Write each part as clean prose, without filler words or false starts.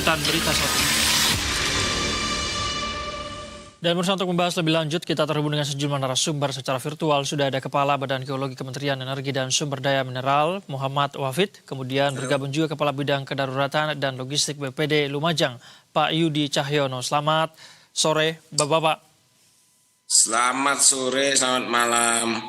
Lanjutan berita satu. Dan bersama untuk membahas lebih lanjut, kita terhubung dengan sejumlah narasumber secara virtual. Sudah ada Kepala Badan Geologi Kementerian Energi dan Sumber Daya Mineral, Muhammad Wafid. Kemudian bergabung juga Kepala Bidang Kedaruratan dan Logistik BPD Lumajang, Pak Yudi Cahyono. Selamat sore, Bapak-Bapak. Selamat sore, selamat malam.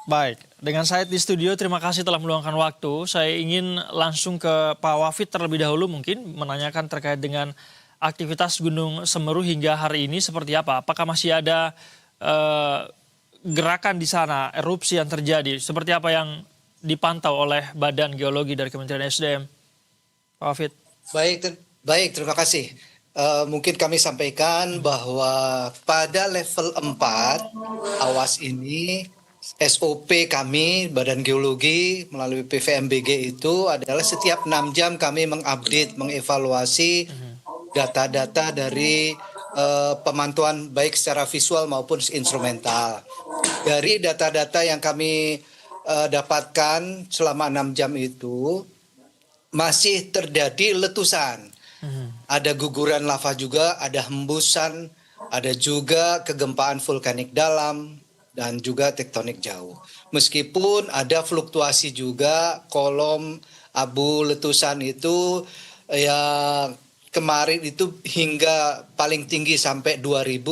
Baik, dengan saya di studio, terima kasih telah meluangkan waktu. Saya ingin langsung ke Pak Wafid terlebih dahulu mungkin menanyakan terkait dengan aktivitas Gunung Semeru hingga hari ini seperti apa? Apakah masih ada gerakan di sana, erupsi yang terjadi? Seperti apa yang dipantau oleh Badan Geologi dari Kementerian SDM? Pak Wafid. Baik, terima kasih. Mungkin kami sampaikan bahwa pada level 4 awas ini SOP kami Badan Geologi melalui PVMBG itu adalah setiap 6 jam kami mengupdate, mengevaluasi data-data dari pemantauan baik secara visual maupun instrumental. Dari data-data yang kami dapatkan selama 6 jam itu masih terjadi letusan. Ada guguran lava juga, ada hembusan, ada juga kegempaan vulkanik dalam dan juga tektonik jauh. Meskipun ada fluktuasi juga kolom abu letusan itu yang kemarin itu hingga paling tinggi sampai 2000,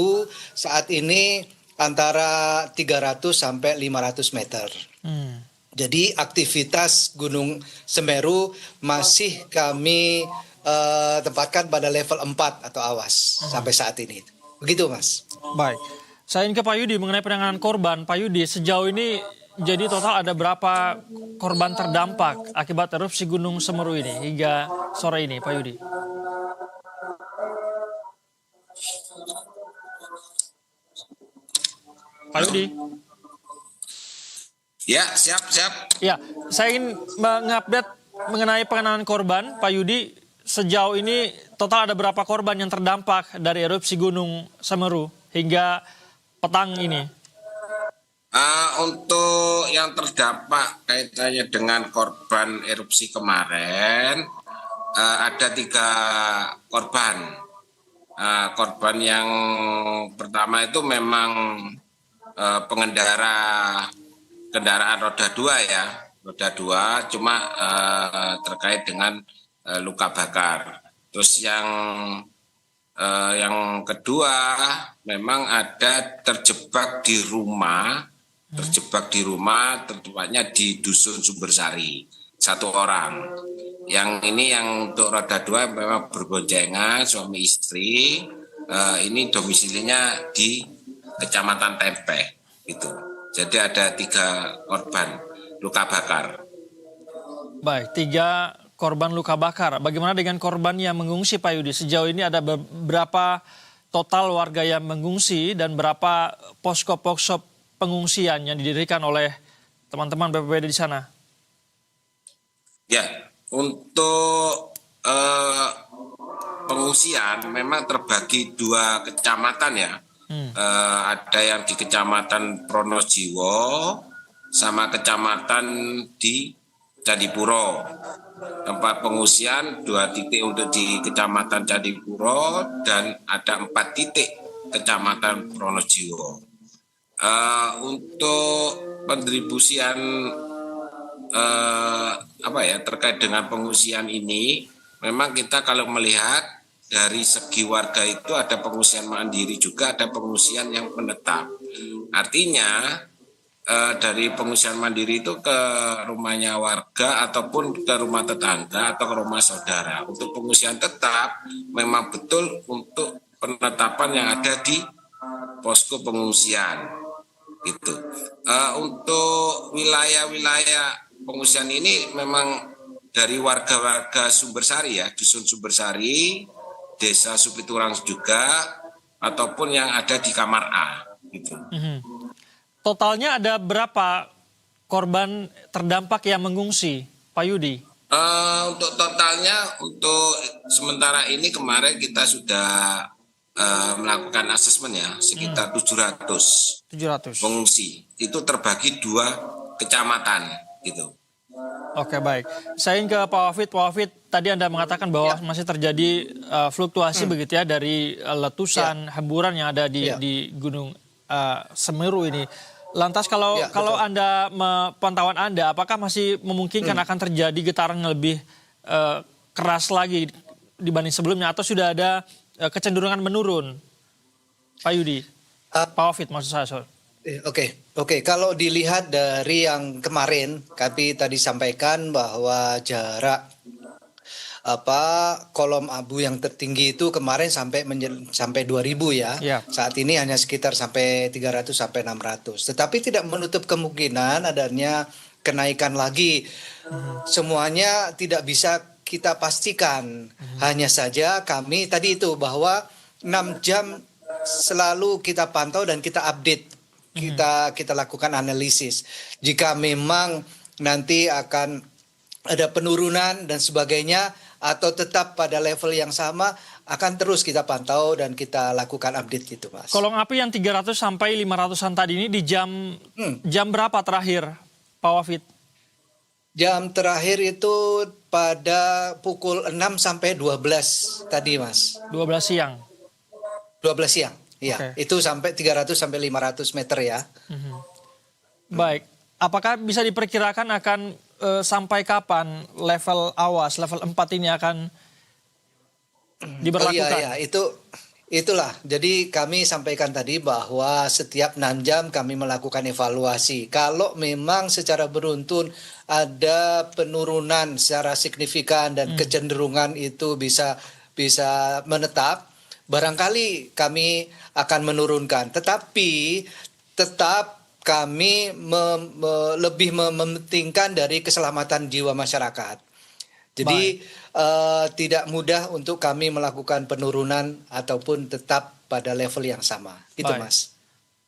saat ini antara 300 sampai 500 meter. Jadi aktivitas Gunung Semeru masih kami tempatkan pada level 4 atau awas sampai saat ini. Begitu, Mas. Baik, saya ingin ke Pak Yudi mengenai penanganan korban. Pak Yudi, sejauh ini jadi total ada berapa korban terdampak akibat erupsi Gunung Semeru ini hingga sore ini, Pak Yudi? Pak Yudi. Ya, siap. Ya, saya ingin mengupdate mengenai penanganan korban, Pak Yudi. Sejauh ini total ada berapa korban yang terdampak dari erupsi Gunung Semeru hingga petang ini? Untuk yang terdampak kaitannya dengan korban erupsi kemarin, ada 3 korban. Korban yang pertama itu memang pengendara kendaraan roda 2 ya, roda 2, cuma terkait dengan luka bakar. Terus yang kedua memang ada terjebak di rumah, tepatnya di Dusun Sumbersari, 1 orang. Yang ini yang untuk roda 2 memang berboncengan suami istri, ini domisilinya di Kecamatan Tempeh gitu. Jadi ada 3 korban luka bakar. Baik, 3 korban luka bakar. Bagaimana dengan korban yang mengungsi, Pak Yudi? Sejauh ini ada berapa total warga yang mengungsi dan berapa posko-posko pengungsian yang didirikan oleh teman-teman BPBD di sana? Ya, untuk pengungsian memang terbagi 2 kecamatan ya. Ada yang di Kecamatan Pronojiwo sama kecamatan di Candipuro. Tempat pengungsian 2 titik untuk di Kecamatan Candipuro dan ada 4 titik Kecamatan Pronojiwo. Untuk pendistribusian terkait dengan pengungsian ini, memang kita kalau melihat dari segi warga itu ada pengungsian mandiri juga, ada pengungsian yang menetap. Artinya dari pengungsian mandiri itu ke rumahnya warga ataupun ke rumah tetangga atau ke rumah saudara. Untuk pengungsian tetap memang betul untuk penetapan yang ada di posko pengungsian itu. Untuk wilayah-wilayah pengungsian ini memang dari warga-warga Sumbersari ya, Dusun Sumbersari, Desa Supiturang juga, ataupun yang ada di Kamar A gitu. Totalnya ada berapa korban terdampak yang mengungsi, Pak Yudi? Untuk totalnya, untuk sementara ini kemarin kita sudah melakukan asesmen ya, sekitar 700 pengungsi. Itu terbagi 2 kecamatan gitu. Oke, baik. Saya ingin ke Pak Wafid. Pak Wafid, tadi Anda mengatakan bahwa masih terjadi fluktuasi begitu ya dari letusan, hemburan yang ada di Gunung Semeru ini. Lantas kalau betul. Anda pantauan Anda, apakah masih memungkinkan akan terjadi getaran yang lebih keras lagi dibanding sebelumnya atau sudah ada kecenderungan menurun? Pak Yudi, Pak Wafid maksud saya. Sorry. Oke. Kalau dilihat dari yang kemarin, kami tadi sampaikan bahwa jarak kolom abu yang tertinggi itu kemarin sampai 2000 ya. Saat ini hanya sekitar sampai 300 sampai 600. Tetapi tidak menutup kemungkinan adanya kenaikan lagi. Semuanya tidak bisa kita pastikan. Hanya saja kami tadi itu bahwa 6 jam selalu kita pantau dan kita update. Kita lakukan analisis. Jika memang nanti akan ada penurunan dan sebagainya atau tetap pada level yang sama, akan terus kita pantau dan kita lakukan update gitu, Mas. Kolom api yang 300 sampai 500-an tadi ini di jam berapa terakhir, Pak Wafid? Jam terakhir itu pada pukul 6 sampai 12 tadi, Mas. 12 siang. 12 siang. Iya, itu sampai 300 sampai 500 meter ya. Baik. Apakah bisa diperkirakan akan sampai kapan level awas, level 4 ini akan diberlakukan? Itulah. Jadi kami sampaikan tadi bahwa setiap 6 jam kami melakukan evaluasi. Kalau memang secara beruntun ada penurunan secara signifikan dan kecenderungan itu bisa menetap, barangkali kami akan menurunkan. Tetapi tetap kami lebih mementingkan dari keselamatan jiwa masyarakat. Jadi tidak mudah untuk kami melakukan penurunan ataupun tetap pada level yang sama. Itu Mas.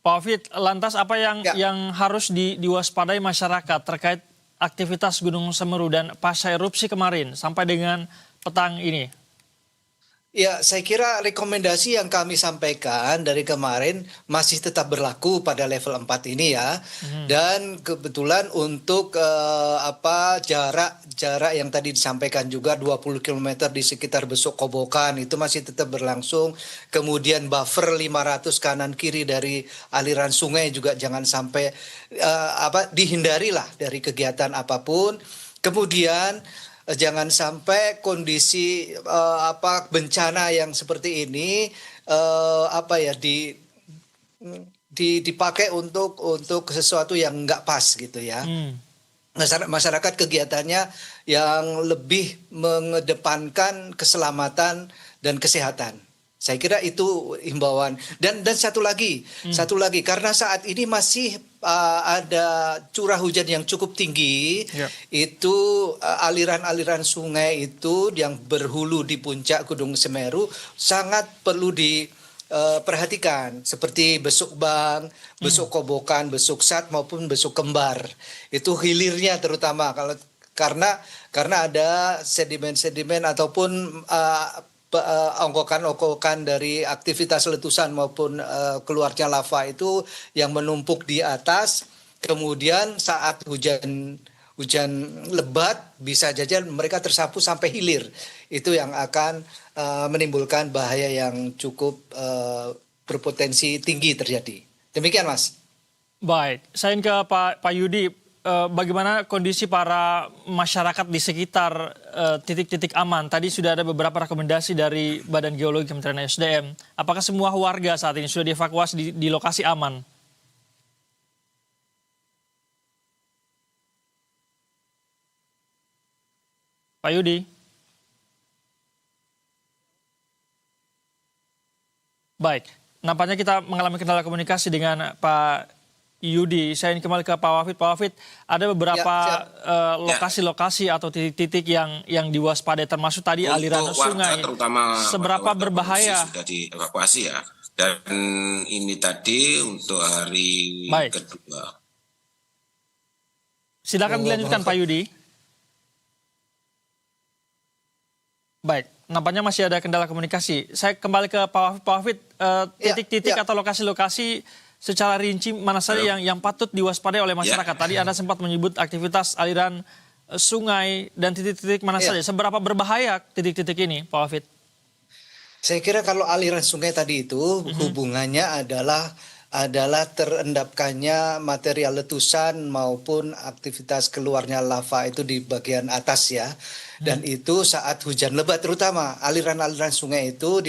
Pak Wafid, lantas apa yang harus diwaspadai masyarakat terkait aktivitas Gunung Semeru dan pasca erupsi kemarin sampai dengan petang ini? Ya, saya kira rekomendasi yang kami sampaikan dari kemarin masih tetap berlaku pada level 4 ini ya. Dan kebetulan untuk jarak yang tadi disampaikan juga 20 km di sekitar Besuk Kobokan itu masih tetap berlangsung. Kemudian buffer 500 kanan kiri dari aliran sungai juga jangan sampai dihindarilah dari kegiatan apapun. Kemudian jangan sampai kondisi bencana yang seperti ini dipakai untuk sesuatu yang nggak pas gitu ya. Masyarakat kegiatannya yang lebih mengedepankan keselamatan dan kesehatan. Saya kira itu himbauan. Dan satu lagi karena saat ini masih ada curah hujan yang cukup tinggi, itu aliran-aliran sungai itu yang berhulu di puncak Gunung Semeru sangat perlu diperhatikan, seperti Besuk Bang, Besuk Kobokan, Besuk Sat maupun Besuk Kembar. Itu hilirnya terutama karena ada sedimen-sedimen ataupun ongkokan-ongkokan dari aktivitas letusan maupun keluarnya lava itu yang menumpuk di atas, kemudian saat hujan lebat bisa saja mereka tersapu sampai hilir. Itu yang akan menimbulkan bahaya yang cukup berpotensi tinggi terjadi. Demikian Mas. Baik, saya ingin ke Pak Yudi. Bagaimana kondisi para masyarakat di sekitar titik-titik aman? Tadi sudah ada beberapa rekomendasi dari Badan Geologi Kementerian SDM. Apakah semua warga saat ini sudah dievakuasi di lokasi aman? Pak Yudi? Baik, nampaknya kita mengalami kendala komunikasi dengan Pak Yudi. Saya ingin kembali ke Pak Wafid. Pak Wafid, ada beberapa lokasi-lokasi atau titik-titik yang diwaspadai, termasuk tadi untuk aliran sungai. Terutama seberapa berbahaya sudah dievakuasi ya. Dan ini tadi untuk hari kedua. Silakan dilanjutkan Pak Yudi. Baik, nampaknya masih ada kendala komunikasi. Saya kembali ke Pak Wafid. Titik-titik atau lokasi-lokasi secara rinci mana saja yang patut diwaspadai oleh masyarakat? Tadi Anda sempat menyebut aktivitas aliran sungai dan titik-titik mana Iya. saja? Seberapa berbahaya titik-titik ini, Pak Wafid? Saya kira kalau aliran sungai tadi itu hubungannya adalah terendapkannya material letusan maupun aktivitas keluarnya lava itu di bagian atas ya. Dan itu saat hujan lebat terutama aliran-aliran sungai itu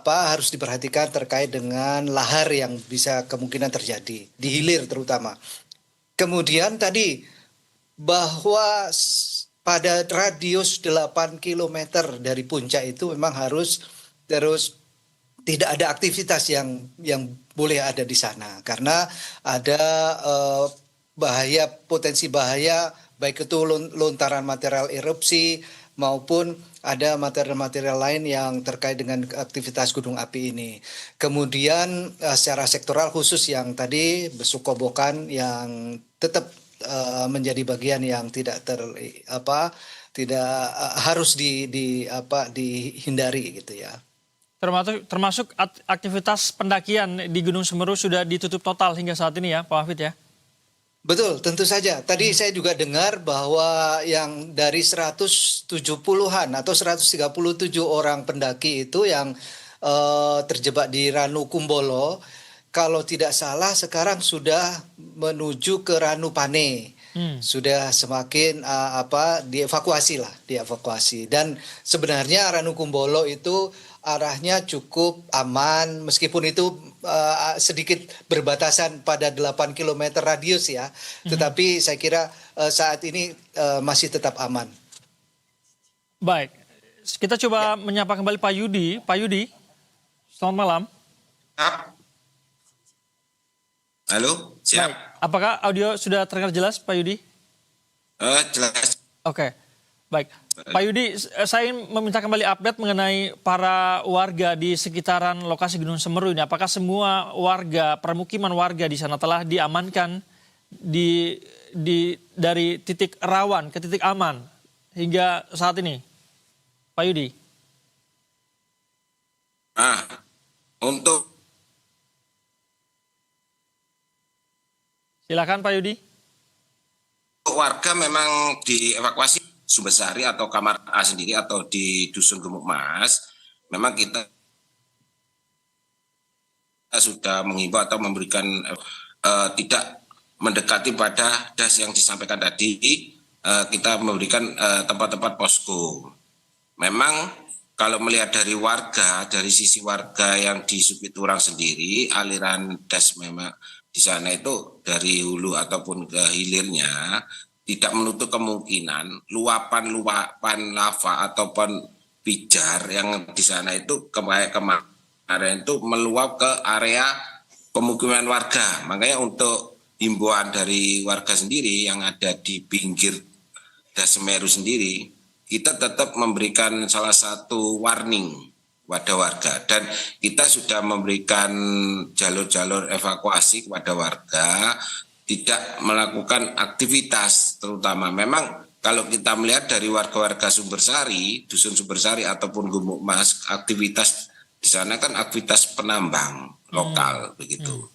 harus diperhatikan terkait dengan lahar yang bisa kemungkinan terjadi di hilir terutama. Kemudian tadi bahwa pada radius 8 kilometer dari puncak itu memang harus terus tidak ada aktivitas yang boleh ada di sana karena ada potensi bahaya baik itu lontaran material erupsi maupun ada material-material lain yang terkait dengan aktivitas gunung api ini. Kemudian secara sektoral khusus yang tadi besukobokan yang tetap menjadi bagian yang tidak harus dihindari gitu ya. Termasuk aktivitas pendakian di Gunung Semeru sudah ditutup total hingga saat ini ya, Pak Wafid ya? Betul, tentu saja. Tadi saya juga dengar bahwa yang dari 170-an atau 137 orang pendaki itu yang terjebak di Ranu Kumbolo, kalau tidak salah sekarang sudah menuju ke Ranu Pane. Sudah semakin dievakuasi. Dan sebenarnya Ranu Kumbolo itu arahnya cukup aman meskipun itu sedikit berbatasan pada 8 km radius ya. Tetapi saya kira saat ini masih tetap aman. Baik, kita coba menyapa kembali Pak Yudi. Pak Yudi, selamat malam. Halo, siap. Baik. Apakah audio sudah terdengar jelas, Pak Yudi? Jelas. Oke, baik. Pak Yudi, saya ingin meminta kembali update mengenai para warga di sekitaran lokasi Gunung Semeru ini. Apakah semua warga, permukiman warga di sana telah diamankan dari titik rawan ke titik aman hingga saat ini? Pak Yudi. Untuk Silakan Pak Yudi. warga memang dievakuasi Sumbersari atau Kamar A sendiri atau di Dusun Gemuk Mas. Memang kita sudah menghimbau atau memberikan tidak mendekati pada das yang disampaikan tadi. Kita memberikan tempat-tempat posko. Memang kalau melihat dari sisi warga yang di Supiturang sendiri, aliran das memang di sana itu dari hulu ataupun ke hilirnya tidak menutup kemungkinan luapan lava ataupun pijar yang di sana itu kemarin itu meluap ke area pemukiman warga. Makanya untuk himbauan dari warga sendiri yang ada di pinggir Das Semeru sendiri, kita tetap memberikan salah satu warning pada warga dan kita sudah memberikan jalur-jalur evakuasi kepada warga tidak melakukan aktivitas, terutama memang kalau kita melihat dari warga-warga Sumbersari, Dusun Sumbersari ataupun Gumuk Mas, aktivitas di sana kan aktivitas penambang lokal begitu.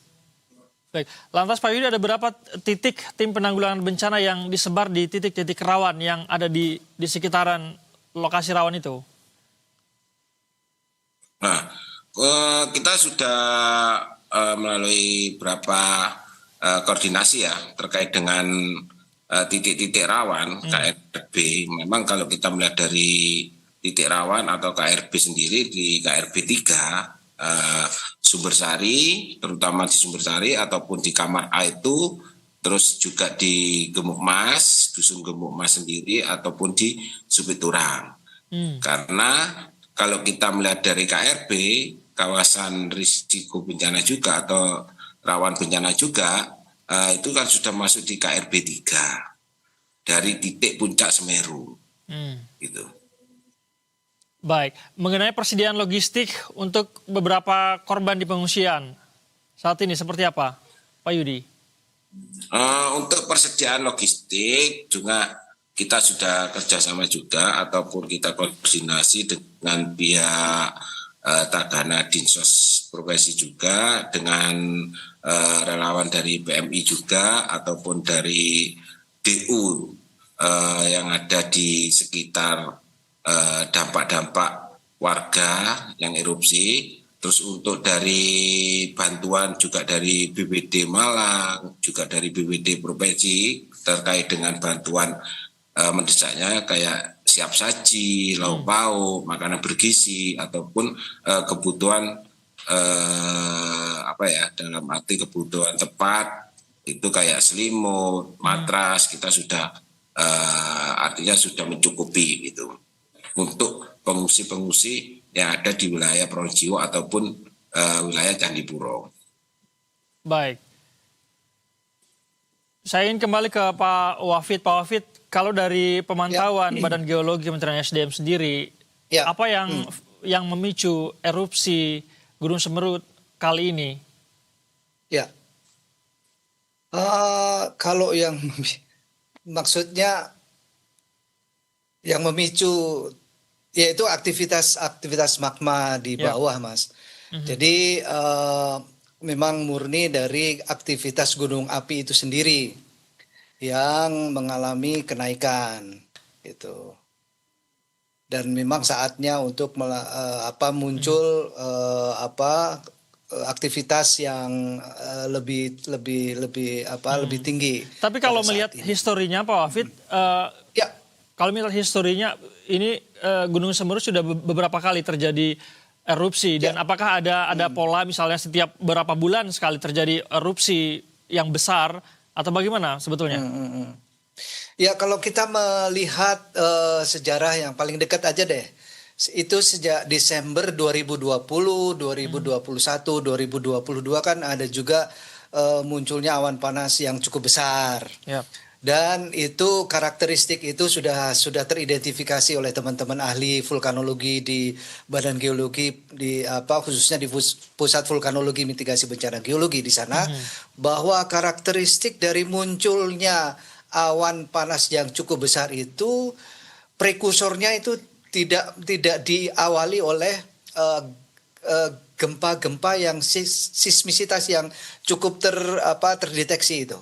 Baik, lantas Pak Yudi, ada berapa titik tim penanggulangan bencana yang disebar di titik-titik rawan yang ada di sekitaran lokasi rawan itu? Nah, kita sudah melalui beberapa koordinasi ya terkait dengan titik-titik rawan KRB. Memang kalau kita melihat dari titik rawan atau KRB sendiri di KRB 3 Sumbersari, terutama di Sumbersari ataupun di Kamar A itu, terus juga di Gemuk Mas, Dusun Gemuk Mas sendiri ataupun di Supiturang. Karena kalau kita melihat dari KRB, kawasan risiko bencana juga atau rawan bencana juga, itu kan sudah masuk di KRB 3 dari titik puncak Semeru. Gitu. Baik, mengenai persediaan logistik untuk beberapa korban di pengungsian saat ini seperti apa, Pak Yudi? Untuk persediaan logistik juga kita sudah kerjasama juga ataupun kita koordinasi dengan pihak Tagana Dinsos Profesi juga dengan relawan dari PMI juga ataupun dari DU yang ada di sekitar dampak-dampak warga yang erupsi. Terus untuk dari bantuan juga dari BPD Malang, juga dari BPD Provinsi terkait dengan bantuan mendesaknya kayak siap saji, lauk pauk, makanan bergizi ataupun kebutuhan dalam arti kebutuhan tepat itu kayak selimut, matras kita sudah artinya sudah mencukupi gitu untuk pengungsi-pengungsi yang ada di wilayah Pronojiwo ataupun wilayah Candipuro. Baik. Saya ingin kembali ke Pak Wafid. Pak Wafid, kalau dari pemantauan Badan Geologi Kementerian SDM sendiri, apa yang memicu erupsi Gunung Semeru kali ini? Ya, kalau yang maksudnya yang memicu yaitu aktivitas magma di bawah, Mas. Jadi memang murni dari aktivitas gunung api itu sendiri yang mengalami kenaikan gitu. Dan memang saatnya untuk muncul aktivitas yang lebih tinggi. Tapi kalau melihat historinya Pak Wafid, kalau melihat historinya ini Gunung Semeru sudah beberapa kali terjadi erupsi dan apakah ada pola misalnya setiap berapa bulan sekali terjadi erupsi yang besar atau bagaimana sebetulnya? Ya, kalau kita melihat sejarah yang paling dekat aja deh, itu sejak Desember 2020, 2021, 2022 kan ada juga munculnya awan panas yang cukup besar. Dan itu karakteristik itu sudah teridentifikasi oleh teman-teman ahli vulkanologi di Badan Geologi khususnya di Pusat Vulkanologi Mitigasi Bencana Geologi di sana, bahwa karakteristik dari munculnya awan panas yang cukup besar itu prekursornya itu tidak diawali oleh gempa-gempa yang sismisitas yang cukup terdeteksi itu.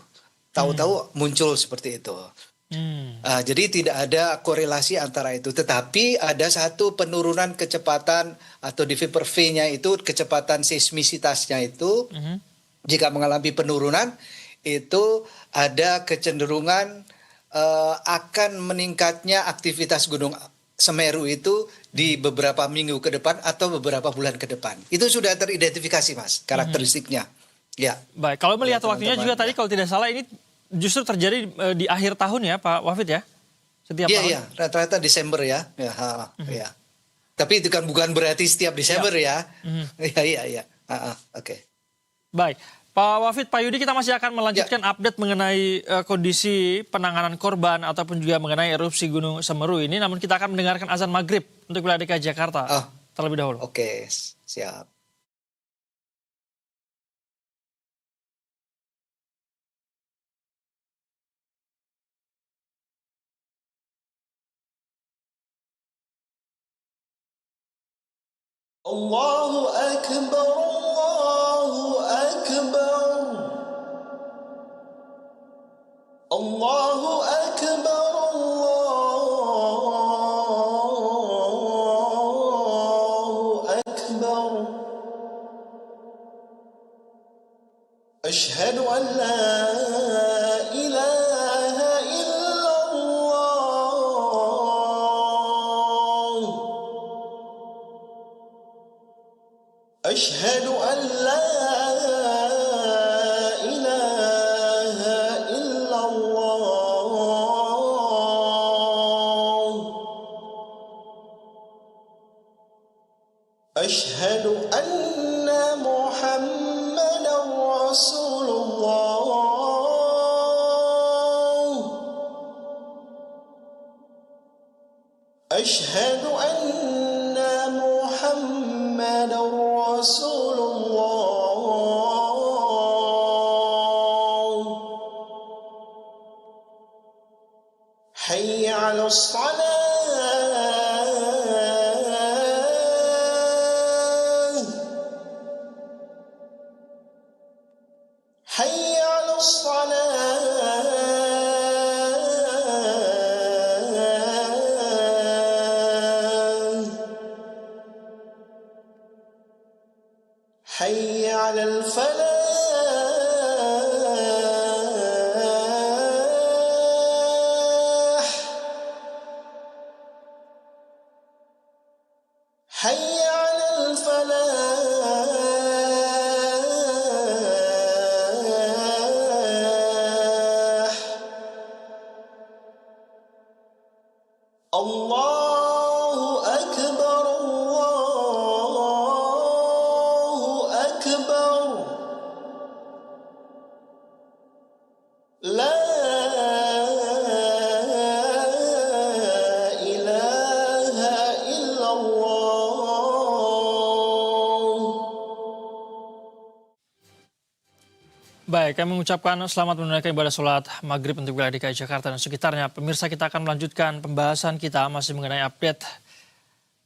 Tahu-tahu muncul seperti itu. Jadi tidak ada korelasi antara itu. Tetapi ada satu penurunan kecepatan atau di V/V-nya itu kecepatan seismisitasnya itu jika mengalami penurunan itu ada kecenderungan akan meningkatnya aktivitas Gunung Semeru itu di beberapa minggu ke depan atau beberapa bulan ke depan. Itu sudah teridentifikasi, Mas, karakteristiknya. Ya. Baik, kalau melihat waktunya juga tadi kalau tidak salah ini justru terjadi di akhir tahun ya Pak Wafid ya? Setiap tahun? Iya, rata-rata Desember ya. Ya. Tapi itu kan bukan berarti setiap Desember ya. Iya. Oke. Baik, Pak Wafid, Pak Yudi, kita masih akan melanjutkan update mengenai kondisi penanganan korban ataupun juga mengenai erupsi Gunung Semeru ini. Namun kita akan mendengarkan azan maghrib untuk wilayah DKI Jakarta terlebih dahulu. Oke, siap. Allahu Akbar, Allahu Akbar, Allahu Akbar, Allahu Akbar. Asyhadu an la ilaha illallah. Asyhadu an la ilaha illallah. Asyhadu anna Muhammadar Rasulullah. Asyhadu anna Muhammadar Rasulullah. Hayya 'alas salah. Hayya 'alas salah. حي على الفلاح حي على الفلاح الله أكبر الله أكبر لا إله إلا الله. Baik, kami mengucapkan selamat menunaikan ibadah sholat maghrib untuk wilayah DKI Jakarta dan sekitarnya. Pemirsa, kita akan melanjutkan pembahasan kita masih mengenai update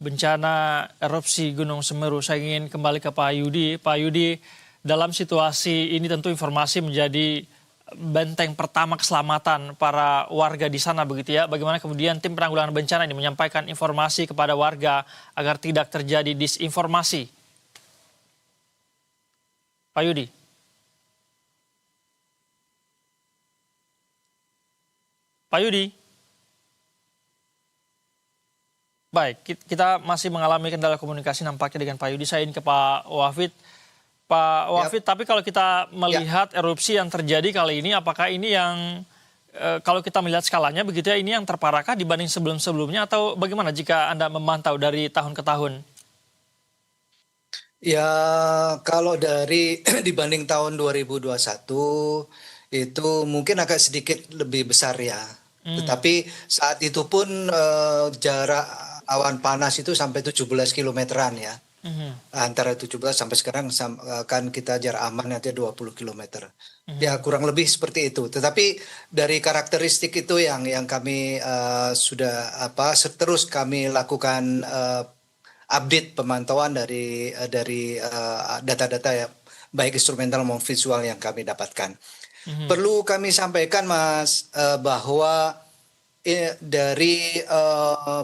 bencana erupsi Gunung Semeru. Saya ingin kembali ke Pak Yudi. Pak Yudi, dalam situasi ini tentu informasi menjadi benteng pertama keselamatan para warga di sana begitu ya. Bagaimana kemudian tim penanggulangan bencana ini menyampaikan informasi kepada warga agar tidak terjadi disinformasi? Pak Yudi. Pak Yudi. Baik, kita masih mengalami kendala komunikasi nampaknya dengan Pak Yudi. Saya ingin ke Pak Wafid. Pak Wafid, tapi kalau kita melihat erupsi yang terjadi kali ini, apakah ini yang kalau kita melihat skalanya begitu ya, ini yang terparahkah dibanding sebelum-sebelumnya atau bagaimana jika Anda memantau dari tahun ke tahun? Ya, kalau dari dibanding tahun 2021 itu mungkin agak sedikit lebih besar ya. Tetapi saat itu pun jarak awan panas itu sampai 17 kilometeran ya. Antara 17 sampai sekarang kan kita jarak aman nanti 20 kilometer. Ya kurang lebih seperti itu. Tetapi dari karakteristik itu yang kami sudah terus kami lakukan update pemantauan dari data-data ya, baik instrumental maupun visual yang kami dapatkan. Perlu kami sampaikan Mas bahwa dari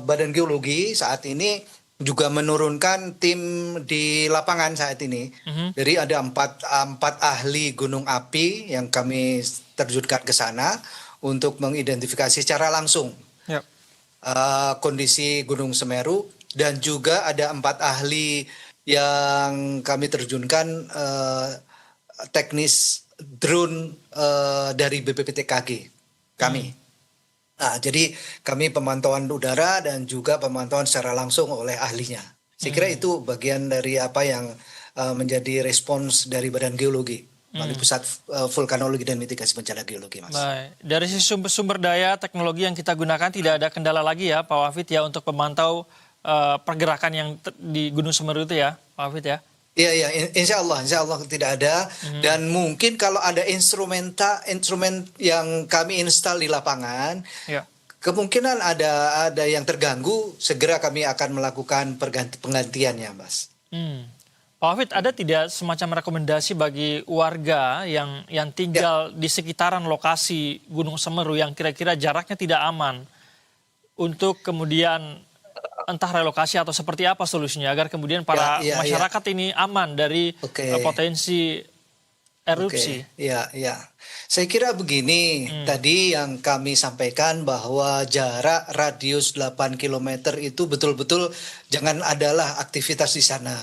Badan Geologi saat ini juga menurunkan tim di lapangan saat ini. Jadi ada empat ahli gunung api yang kami terjunkan ke sana untuk mengidentifikasi secara langsung kondisi Gunung Semeru, dan juga ada 4 ahli yang kami terjunkan teknis drone dari BPPTKG kami. Nah, jadi kami pemantauan udara dan juga pemantauan secara langsung oleh ahlinya. Saya kira itu bagian dari apa yang menjadi respons dari Badan Geologi melalui Pusat Vulkanologi dan Mitigasi Bencana Geologi, Mas. Baik, dari sisi sumber daya teknologi yang kita gunakan tidak ada kendala lagi ya, Pak Wafid ya, untuk memantau pergerakan yang di Gunung Semeru itu ya, Pak Wafid ya. Iya, insya Allah tidak ada. Dan mungkin kalau ada instrumen yang kami install di lapangan, kemungkinan ada yang terganggu, segera kami akan melakukan penggantiannya, Mas. Pak Wafid, ada tidak semacam rekomendasi bagi warga yang tinggal di sekitaran lokasi Gunung Semeru yang kira-kira jaraknya tidak aman untuk kemudian entah relokasi atau seperti apa solusinya agar kemudian para masyarakat ini aman dari potensi erupsi? Saya kira begini, tadi yang kami sampaikan bahwa jarak radius 8 km itu betul-betul jangan adalah aktivitas di sana.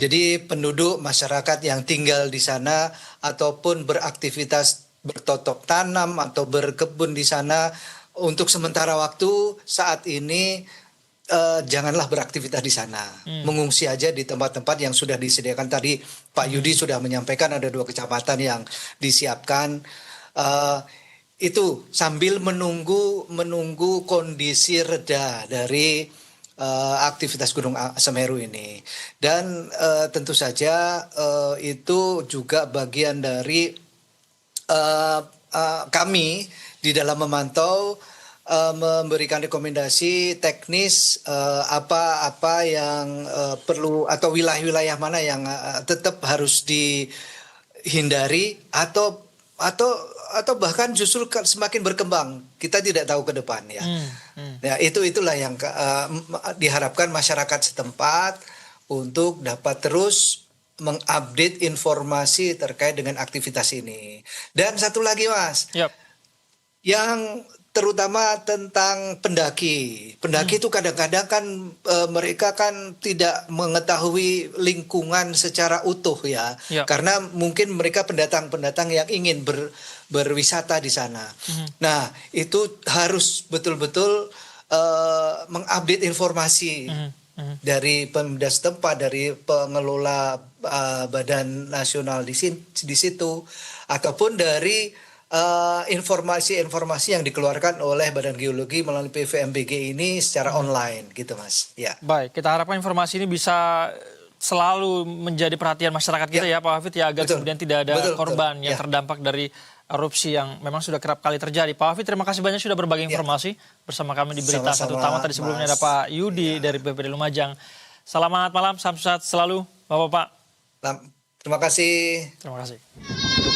Jadi penduduk masyarakat yang tinggal di sana ataupun beraktivitas bercocok tanam atau berkebun di sana untuk sementara waktu saat ini janganlah beraktivitas di sana. Mengungsi aja di tempat-tempat yang sudah disediakan. Tadi Pak Yudi sudah menyampaikan ada 2 kecamatan yang disiapkan. Itu sambil menunggu kondisi reda dari aktivitas Gunung Semeru ini. Dan tentu saja itu juga bagian dari kami di dalam memantau, memberikan rekomendasi teknis apa yang perlu atau wilayah-wilayah mana yang tetap harus dihindari atau bahkan justru semakin berkembang, kita tidak tahu ke depan ya. Ya itulah yang diharapkan masyarakat setempat untuk dapat terus mengupdate informasi terkait dengan aktivitas ini. Dan satu lagi Mas, Yap. yang terutama tentang pendaki. Pendaki itu kadang-kadang kan mereka kan tidak mengetahui lingkungan secara utuh ya. Ya. Karena mungkin mereka pendatang-pendatang yang ingin berwisata di sana. Nah, itu harus betul-betul mengupdate informasi dari pemerintah setempat, dari pengelola badan nasional di situ, ataupun dari informasi-informasi yang dikeluarkan oleh Badan Geologi melalui PVMBG ini secara online gitu Mas. Ya. Baik, kita harapkan informasi ini bisa selalu menjadi perhatian masyarakat kita ya Pak Wafid ya, agar Betul. kemudian tidak ada korban yang Ya. terdampak dari erupsi yang memang sudah kerap kali terjadi. Pak Wafid, terima kasih banyak sudah berbagi informasi bersama kami di Berita Satu Sama-sama, Utama. Tadi sebelumnya Mas. ada Pak Yudi dari BPD Lumajang. Selamat malam, salam sehat selalu Bapak-Bapak. Terima kasih. Terima kasih.